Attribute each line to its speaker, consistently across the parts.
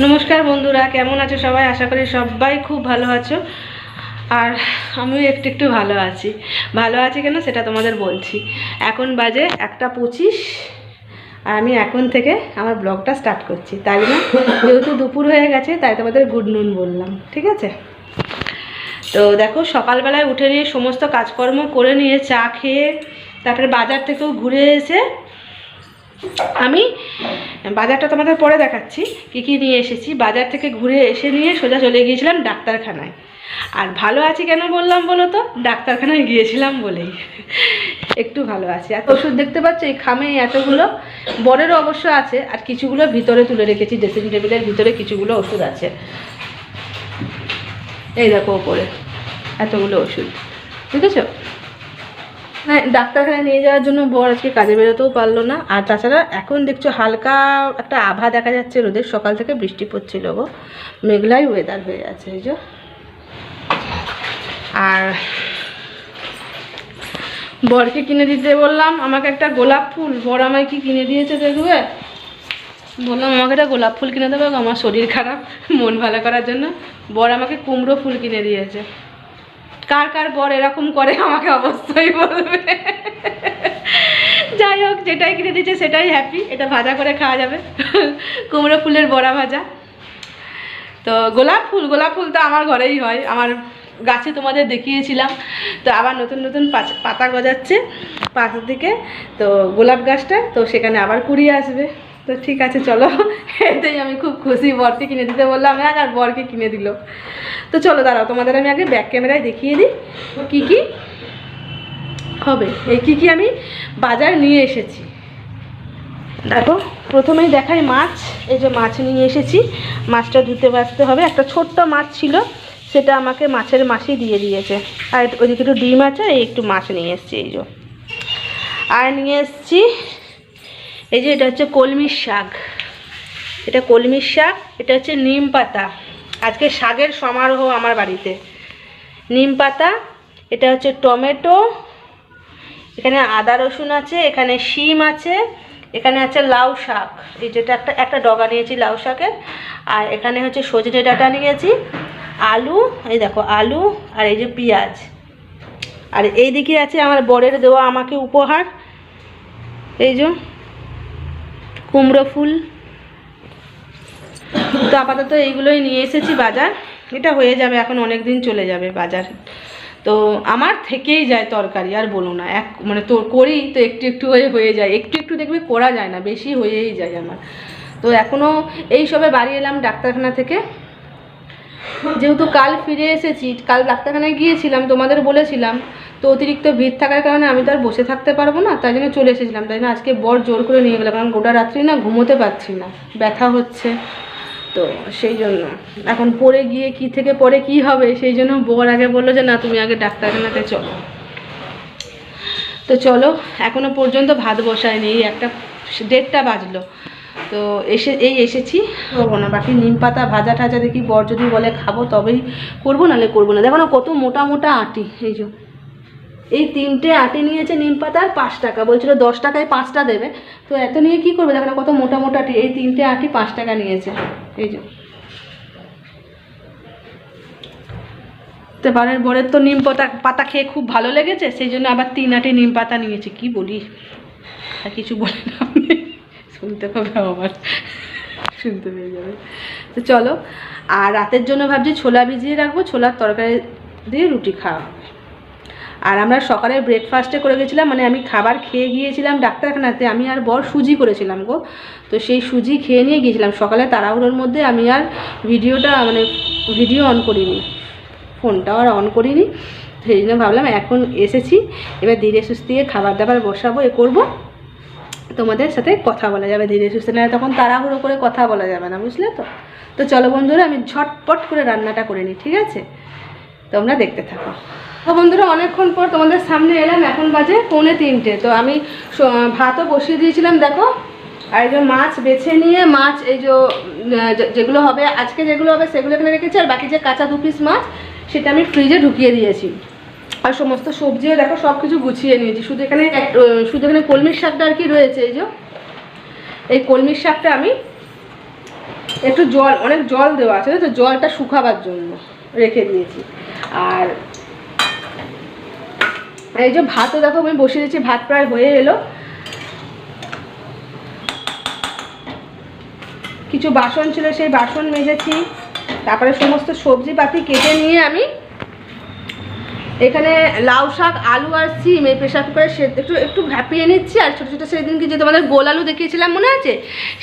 Speaker 1: নমস্কার বন্ধুরা, কেমন আছো সবাই? আশা করি সবাই খুব ভালো আছো। আর আমিও একটু ভালো আছি। ভালো আছি কেন সেটা তোমাদের বলছি। এখন বাজে 1:25 আর আমি এখন থেকে আমার ব্লগটা স্টার্ট করছি, তাই না? যেহেতু দুপুর হয়ে গেছে তাই তোমাদের গুড নুন বললাম, ঠিক আছে? তো দেখো, সকালবেলায় উঠে নিয়ে সমস্ত কাজকর্ম করে নিয়ে চা খেয়ে তারপরে বাজার থেকেও ঘুরে এসে আমি বাজারটা তোমাদের পরে দেখাচ্ছি কি কি নিয়ে এসেছি। বাজার থেকে ঘুরে এসে নিয়ে সোজা চলে গিয়েছিলাম ডাক্তারখানায়। আর ভালো আছি কেন বললাম বলো তো? ডাক্তারখানায় গিয়েছিলাম বলেই একটু ভালো আছি। আর ওষুধ দেখতে পাচ্ছ এই খামে এতগুলো, বরেরও অবশ্য আছে, আর কিছুগুলো ভিতরে তুলে রেখেছি, ড্রেসিং টেবিলের ভিতরে কিছুগুলো ওষুধ আছে। এই দেখো ওপরে এতগুলো ওষুধ, বুঝেছো? হ্যাঁ, ডাক্তারখানায় নিয়ে যাওয়ার জন্য বর আজকে কাজে বেরোতেও পারলো না। আর তাছাড়া এখন দেখছো হালকা একটা আভা দেখা যাচ্ছে রোদের, সকাল থেকে বৃষ্টি পড়ছিল গো, মেঘলাই ওয়েদার হয়ে আছে এই যে। আর বরকে কিনে দিতে বললাম আমাকে একটা গোলাপ ফুল, বর আমায় কি কিনে দিয়েছে দেখবে। বললাম আমাকে একটা গোলাপ ফুল কিনে দেবে, আমার শরীর খারাপ, মন ভালো করার জন্য বর আমাকে কুমড়ো ফুল কিনে দিয়েছে। কার কার বর এরকম করে আমাকে অবশ্যই বলবে। যাই হোক, যেটাই কিনে দিচ্ছে সেটাই হ্যাপি। এটা ভাজা করে খাওয়া যাবে, কুমড়ো ফুলের বড়া ভাজা। তো গোলাপ ফুল তো আমার ঘরেই হয়, আমার গাছে তোমাদের দেখিয়েছিলাম। তো আবার নতুন নতুন পাতা গজাচ্ছে পাশ দিকে, তো গোলাপ গাছটা, তো সেখানে আবার কুড়িয়ে আসবে। তো ঠিক আছে চলো, এতেই আমি খুব খুশি। বরকে কিনে দিতে বললাম আর বরকে কিনে দিল। তো চলো দাঁড়াও, তোমাদের আমি আগে ব্যাক ক্যামেরায় দেখিয়ে দিই কি কি হবে, এই কি আমি বাজার নিয়ে এসেছি। দেখো, প্রথমেই দেখাই মাছ। এই যে মাছ নিয়ে এসেছি, মাছটা ধুতে বাছতে হবে। একটা ছোট্ট মাছ ছিল, সেটা আমাকে মাছের মাসি দিয়ে দিয়েছে। আর ওইদিকে একটু ডিম আছে, এই একটু মাছ নিয়ে এসেছি এই যে। আর নিয়ে এসেছি এই যে, এটা হচ্ছে কলমির শাক। এটা কলমির শাক, এটা হচ্ছে নিম পাতা। আজকে শাকের সমারোহ আমার বাড়িতে। নিম পাতা, এটা হচ্ছে টমেটো, এখানে আদা রসুন আছে, এখানে শিম আছে, এখানে আছে লাউ শাক, এই যেটা একটা ডগা নিয়েছি লাউ শাকের। আর এখানে হচ্ছে সজনে ডাঁটা নিয়েছি, আলু, এই দেখো আলু, আর এই যে পেঁয়াজ। আর এই দিকে আছে আমার বরের দেওয়া আমাকে উপহার, এই যে কুমড়ো ফুল। তো আপাতত এইগুলোই নিয়ে এসেছি বাজার। এটা হয়ে যাবে, এখন অনেক দিন চলে যাবে বাজার। তো আমার থেকেই যায় তরকারি, আর বলো না, মানে তো করি তো একটু হয়ে যায়, একটু দেখবে করা যায় না, বেশি হয়েই যায় আমার। তো এখনও এই সবে বাড়ি এলাম ডাক্তারখানা থেকে। যেহেতু কাল ফিরে এসেছি, কাল ডাক্তারখানায় গিয়েছিলাম, তোমাদের বলেছিলাম। তো অতিরিক্ত ভিড় থাকার কারণে আমি তো আর বসে থাকতে পারবো না, তাই জন্য চলে এসেছিলাম। তাই না আজকে বর জোর করে নিয়ে গেলাম, কারণ গোটা রাত্রি না ঘুমোতে পারছি না, ব্যথা হচ্ছে। তো সেই জন্য এখন পরে গিয়ে কি থেকে পরে কি হবে, সেই জন্য বর আগে বললো যে না, তুমি আগে ডাক্তারখানাতে চলো। তো চলো, এখনো পর্যন্ত ভাত বসায়নি, এই 1:30 বাজলো। তো এসেছি, করবো না। বাকি নিম পাতা ভাজা টাজা দেখি বর যদি বলে খাবো তবেই করবো, নাহলে করবো না। দেখো না কত মোটা মোটা আটি, এই যে এই 3টে আটি নিয়েছে নিম পাতার 5 টাকা, বলছিল 10 টাকায় 5টা দেবে। তো এত নিয়ে কি করবে, দেখো না কত মোটা মোটা আটি। এই 3টে আটি 5 টাকা নিয়েছে, এই যে। তো বরের তো নিম পাতা খেয়ে খুব ভালো লেগেছে, সেই জন্য আবার 3 আটি নিম পাতা নিয়েছে। কি বলি, আর কিছু বলে না, শুনতে পাবে, আবার শুনতে পেয়ে যাবে। তো চলো, আর রাতের জন্য ভাবছি ছোলা ভিজিয়ে রাখবো, ছোলার তরকারি দিয়ে রুটি খাওয়া হবে। আর আমরা সকালে ব্রেকফাস্টে করে গেছিলাম, মানে আমি খাবার খেয়ে গিয়েছিলাম ডাক্তারখানাতে, আমি আর বর সুজি করেছিলাম গো। তো সেই সুজি খেয়ে নিয়ে গিয়েছিলাম সকালে, তাড়াহুড়োর মধ্যে আমি আর ভিডিও অন করিনি, ফোনটাও আর অন করিনি। সেই জন্য ভাবলাম এখন এসেছি, এবার ধীরে সুস্থিয়ে খাবার দাবার বসাবো, করবো, তোমাদের সাথে কথা বলা যাবে ধীরে সুস্থে, না তখন তাড়াহুড়ো করে কথা বলা যাবে না, বুঝলে তো? তো চলো বন্ধুরা, আমি ঝটপট করে রান্নাটা করে নিই, ঠিক আছে? তোমরা দেখতে থাকো। তো বন্ধুরা, অনেকক্ষণ পর তোমাদের সামনে এলাম, এখন বাজে 2:45। তো আমি ভাতও বসিয়ে দিয়েছিলাম, দেখো। আর এই যে মাছ বেছে নিয়ে, মাছ এই যে যেগুলো হবে আজকে, যেগুলো হবে সেগুলো এখানে রেখেছি। আর বাকি যে কাঁচা 2 পিস মাছ, সেটা আমি ফ্রিজে ঢুকিয়ে দিয়েছি। আর সমস্ত সবজিও দেখো সব কিছু গুছিয়ে নিয়েছি। শুধু এখানে কলমির শাকটা আর কি রয়েছে, এই যে এই কলমির শাকটা আমি একটু জল, অনেক জল দেওয়া আছে তো, জলটা শুকাবার জন্য রেখে দিয়েছি। আর এই যে ভাতও দেখো আমি বসিয়ে দিয়েছি, ভাত প্রায় হয়ে এলো। কিছু বাসন ছিল, সেই বাসন মেজেছি। তারপরে সমস্ত সবজিপাতি কেটে নিয়ে আমি এখানে লাউ শাক, আলু আর সিম এই প্রেশার কুকারে একটু একটু ভাপিয়ে নিচ্ছি। আর ছোটো ছোটো সেদিনকে যে তোমাদের গোল আলু দেখিয়েছিলাম মনে আছে,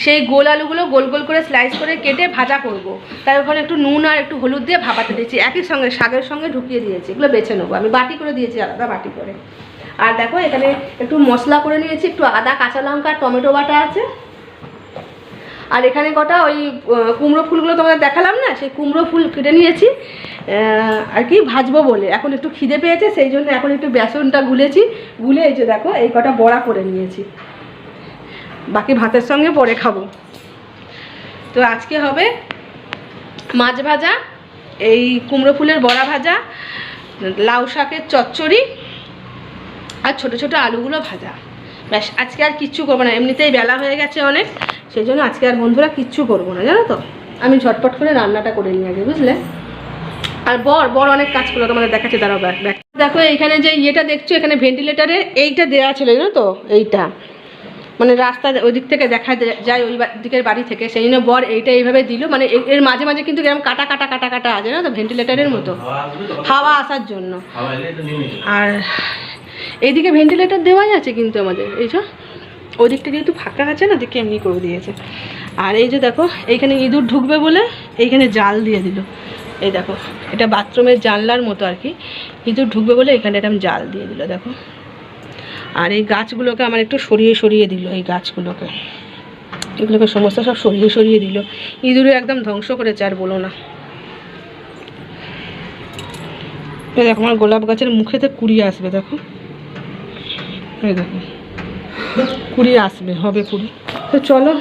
Speaker 1: সেই গোল আলুগুলো গোল গোল করে স্লাইস করে কেটে ভাজা করব। তাই ওখানে একটু নুন আর একটু হলুদ দিয়ে ভাপাতে দিয়েছি, একই সঙ্গে শাকের সঙ্গে ঢুকিয়ে দিয়েছি। এগুলো বেছে নেবো, আমি বাটি করে দিয়েছি, আলাদা বাটি করে। আর দেখো এখানে একটু মশলা করে নিয়েছি, একটু আদা, কাঁচা লঙ্কা, টমেটো বাটা আছে। আর এখানে কটা ওই কুমড়ো ফুলগুলো তোমাদের দেখালাম না, সেই কুমড়ো ফুল কেটে নিয়েছি আর কি ভাজবো বলে। এখন একটু খিদে পেয়েছে, সেই জন্য এখন একটু বেসনটা গুলেছি, গুলে এই যে দেখো এই কটা বড়া করে নিয়েছি, বাকি ভাতের সঙ্গে পরে খাবো। তো আজকে হবে মাছ ভাজা, এই কুমড়ো ফুলের বড়া ভাজা, লাউ শাকের চচ্চড়ি আর ছোটো ছোটো আলুগুলো ভাজা। ব্যাস, আজকে আর কিচ্ছু করবো না, এমনিতেই বেলা হয়ে গেছে অনেক, সেই জন্য আজকে আর বন্ধুরা কিচ্ছু করবো না, জানো তো। আমি ঝটপট করে রান্নাটা করে নিই আগে, বুঝলে। আর বর অনেক কাজ করলো, তোমাদের দেখাচ্ছে, দাঁড়াও দেখো এইখানে যে ইয়েটা দেখছো, এখানে ভেন্টিলেটারে এইটা দেওয়া ছিল, জানো তো, এইটা মানে রাস্তা ওই দিক থেকে দেখা যায়, ওই দিকের বাড়ি থেকে, সেই জন্য বর এইটা এইভাবে দিল। মানে এর মাঝে মাঝে কিন্তু এরকম কাটা কাটা কাটা কাটা আছে, জানো তো, ভেন্টিলেটারের মতো হাওয়া আসার জন্য। আর এইদিকে ভেন্টিলেটার দেওয়াই আছে কিন্তু আমাদের, এই যে ওই দিকটা যেহেতু ফাঁকা আছে না, দেখে এমনি করে দিয়েছে। আর এই যে দেখো এইখানে ইঁদুর ঢুকবে বলে এইখানে জাল দিয়ে দিল, এই দেখো এটা বাথরুমের জানলার মতো আর কি, ইঁদুর ঢুকবে বলে এখানে একটা জাল দিয়ে দিল, দেখো। আর এই গাছগুলোকে আমার একটু সরিয়ে সরিয়ে দিল, এই গাছগুলোকে, এগুলোকে সমস্ত সব সরিয়ে সরিয়ে দিল। ইঁদুরে একদম ধ্বংস করেছে, আর বলো না। দেখো আমার গোলাপ গাছের মুখেতে কুড়ি আসবে, দেখো এই দেখো কুড়ি আসবে, হবে কুড়ি। তো চলো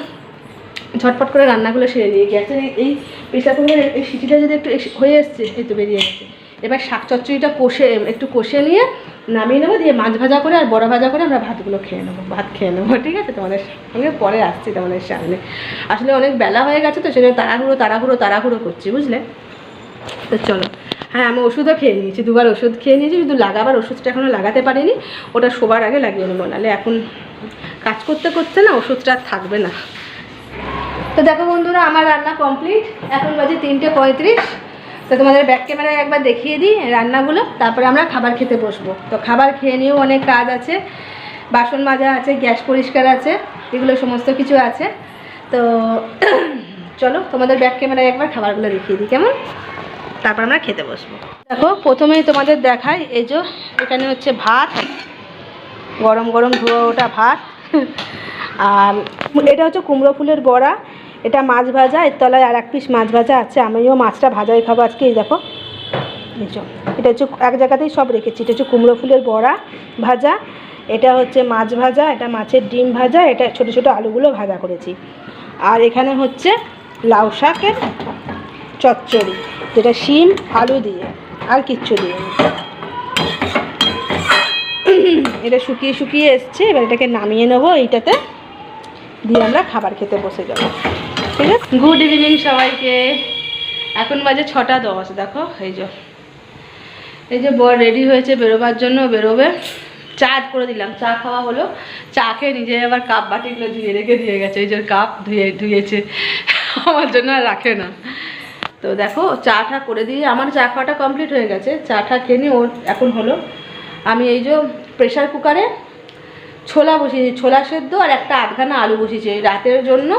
Speaker 1: ঝটপট করে রান্নাগুলো সেরে নিয়ে গেছে। এই প্রেসার কুকারের এই সিটিটা যদি একটু হয়ে এসছে, এই তো বেরিয়ে গেছে। এবার শাক চচ্চড়িটা একটু কষে নিয়ে নামিয়ে নেবো, দিয়ে মাছ ভাজা করে আর বড়া ভাজা করে আমরা ভাতগুলো খেয়ে নেবো, ভাত খেয়ে নেবো, ঠিক আছে। তোমাদের সঙ্গে পরে আসছি তোমাদের সামনে। আসলে অনেক বেলা হয়ে গেছে তো, সেজন্য তাড়াহুড়ো করছি, বুঝলে। তো চলো। হ্যাঁ, আমি ওষুধও খেয়ে নিয়েছি, 2বার ওষুধ খেয়ে নিয়েছি, কিন্তু লাগাবার ওষুধটা এখনও লাগাতে পারিনি, ওটা শোবার আগে লাগিয়ে নেবো, নাহলে এখন কাজ করতে করতে না ওষুধটা আর থাকবে না। তো দেখো বন্ধুরা, আমার রান্না কমপ্লিট, এখন বাজে 3:35। তো তোমাদের ব্যাক ক্যামেরায় একবার দেখিয়ে দিই রান্নাগুলো, তারপরে আমরা খাবার খেতে বসবো। তো খাবার খেয়ে নিয়েও অনেক কাজ আছে, বাসন মাজা আছে, গ্যাস পরিষ্কার আছে, এগুলো সমস্ত কিছু আছে। তো চলো তোমাদের ব্যাক ক্যামেরায় একবার খাবারগুলো দেখিয়ে দিই কেমন, তারপর আমরা খেতে বসবো। দেখো প্রথমেই তোমাদের দেখাই, এই যে এখানে হচ্ছে ভাত, গরম গরম ধোয়া ওটা ভাত। আর এটা হচ্ছে কুমড়ো ফুলের বড়া, এটা মাছ ভাজা, এর তলায় আর 1 পিস মাছ ভাজা আছে। আমিও মাছটা ভাজাই খাবো আজকে। এই দেখো, এটা হচ্ছে এক জায়গাতেই সব রেখেছি। এটা হচ্ছে কুমড়ো ফুলের বড়া ভাজা, এটা হচ্ছে মাছ ভাজা, এটা মাছের ডিম ভাজা, এটা ছোটো ছোটো আলুগুলো ভাজা করেছি। আর এখানে হচ্ছে লাউ শাকের চচ্চড়ি, যেটা শিম আলু দিয়ে, আর কিচ্ছু দিয়ে। এটা শুকিয়ে শুকিয়ে এসছে, এবার এটাকে নামিয়ে নেবো, এইটাতে দিয়ে আমরা খাবার খেতে বসে যাবো, ঠিক আছে। গুড ইভিনিং সবাইকে, এখন বাজে 6:10। দেখো এই যে বর রেডি হয়েছে বেরোবার জন্য, বেরোবে। চা করে দিলাম, চা খাওয়া হলো, চা খেয়ে নিজে আবার কাপ বাটিগুলো ধুয়ে রেখে দিয়ে গেছে, এই যে কাপ ধুয়েছে আমার জন্য, আর রাখে না। তো দেখো চাটা করে দিয়ে আমার চা খাওয়াটা কমপ্লিট হয়ে গেছে, চাটা খেয়ে নিয়ে ওর এখন হলো। আমি এই যে প্রেশার কুকারে ছোলা বসিয়েছি, ছোলা সেদ্ধ, আর একটা আধখানা আলু বসিয়েছি এই রাতের জন্য।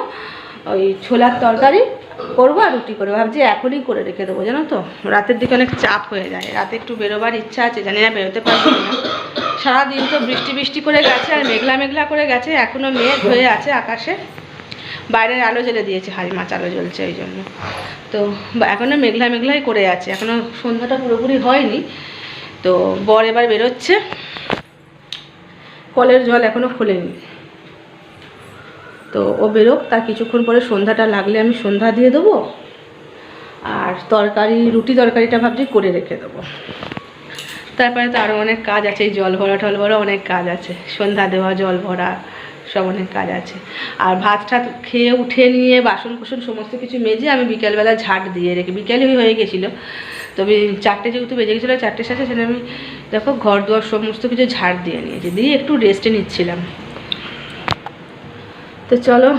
Speaker 1: ওই ছোলার তরকারি করবো আর রুটি করবো, ভাবছি এখনই করে রেখে দেবো, জানো তো। রাতের দিকে অনেক চাপ হয়ে যায়, রাতে একটু বেরোবার ইচ্ছা আছে, জানি না বেরোতে পারবো না। সারাদিন তো বৃষ্টি করে গেছে, আর মেঘলা করে গেছে, এখনও মেঘ হয়ে আছে আকাশে। বাইরের আলো জ্বেলে দিয়েছে, হাড়ি মাছ আলো জ্বলছে এই জন্য। তো এখনও মেঘলাই করে আছে, এখনও সন্ধ্যাটা পুরোপুরি হয়নি। তো বর এবার বেরোচ্ছে, কলের জল এখনও খোলেনি। তো ও বেরোক, তার কিছুক্ষণ পরে সন্ধ্যাটা লাগলে আমি সন্ধ্যা দিয়ে দেবো। আর রুটি তরকারিটা ভাবছি করে রেখে দেবো। তারপরে তো আরও অনেক কাজ আছে, এই জল ভরা অনেক কাজ আছে, সন্ধ্যা দেওয়া, জল ভরা, সব অনেক কাজ আছে। আর ভাত টাত খেয়ে উঠে নিয়ে বাসন কুসন সমস্ত কিছু মেজে আমি বিকেলবেলা ঝাঁট দিয়ে রেখে, বিকেলই হয়ে গেছিলো, তবে 4টে যেহেতু বেজে গেছিলো, 4টের সাথে সেটা আমি দেখো ঘর দুয়ার সমস্ত কিছু ঝাড় দিয়ে নিয়েছি, দিয়ে একটু রেস্টে নিচ্ছিলাম। তো চলো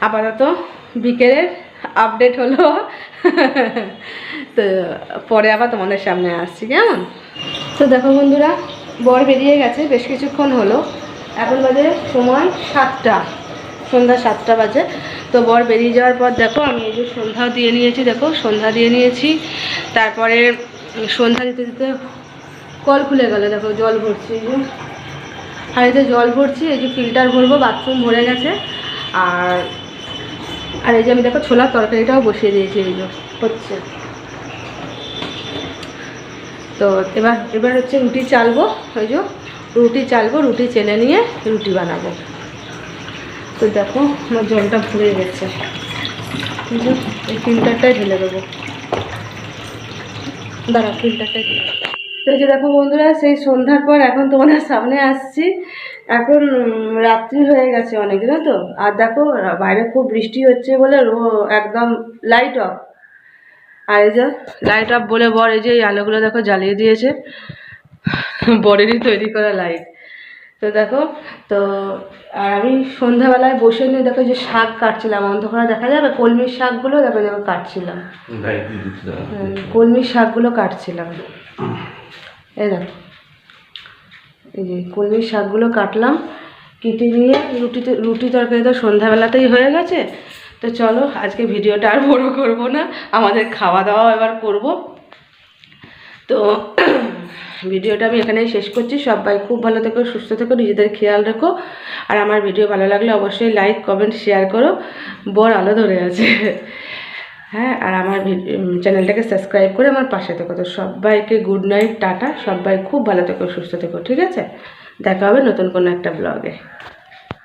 Speaker 1: আপাতত বিকেলের আপডেট হলো। তো পরে আবার তোমাদের সামনে আসছি, কেমন? তো দেখো বন্ধুরা, বর বেরিয়ে গেছে বেশ কিছুক্ষণ হলো, এখন বাজে সময় 7টা, সন্ধ্যা 7টা বাজে। তো বর বেরিয়ে যাওয়ার পর দেখো আমি এই যে সন্ধ্যাও দিয়ে নিয়েছি, দেখো সন্ধ্যা দিয়ে নিয়েছি। তারপরে সন্ধ্যা দিতে দিতে কল খুলে গেল, দেখো জল ভরছি, এই যে হাঁড়িতে জল ভরছি, এই যে ফিল্টার ভরবো, বাথরুম ভরে গেছে। আর এই যে আমি দেখো ছোলার তরকারিটাও বসিয়ে দিয়েছি, এই যে হচ্ছে। তো এবার হচ্ছে রুটি চালবো, ওই যে রুটি চেলে নিয়ে রুটি বানাবো। তো দেখো আমার জলটা ভরে গেছে, এই ফিল্টারটাই ঢেলে দেবো, দাঁড়া ফিল্টারটাই ঢেলে দেবো। তো এই যে দেখো বন্ধুরা, সেই সন্ধ্যার পর এখন তোমাদের সামনে আসছি। এখন রাত্রি হয়ে গেছে অনেক, জানো তো। আর দেখো বাইরে খুব বৃষ্টি হচ্ছে বলে একদম লাইট অফ। আর এই যে লাইট অফ বলে বর এই যে এই আলোগুলো দেখো জ্বালিয়ে দিয়েছে, বরেরই তৈরি করা লাইট। তো দেখো, তো আর আমি সন্ধ্যাবেলায় বসে নিয়ে দেখো যে শাক কাটছিলাম, অন্ধকারে দেখা যাবে কলমির শাকগুলো দেখো দেখো কাটছিলাম, কলমির শাকগুলো কাটছিলাম। এই দেখো এই যে কলমির শাকগুলো কাটলাম, কেটে নিয়ে রুটি তরকারি তো সন্ধ্যাবেলাতেই হয়ে গেছে। তো চলো আজকে ভিডিওটা আর বড় করবো না, আমাদের খাওয়া দাওয়া এবার করব। তো ভিডিওটা আমি এখানেই শেষ করছি। সবাই খুব ভালো থেকো, সুস্থ থেকো, নিজেদের খেয়াল রেখো। আর আমার ভিডিও ভালো লাগলে অবশ্যই লাইক কমেন্ট শেয়ার করো। বর আলো ধরে আছে, হ্যাঁ। আর আমার চ্যানেলটাকে সাবস্ক্রাইব করে আমার পাশে থেকো। তো সবাইকে গুড নাইট, টাটা। সবাই খুব ভালো থেকো, সুস্থ থেকো, ঠিক আছে? দেখা হবে নতুন কোনো একটা ব্লগে।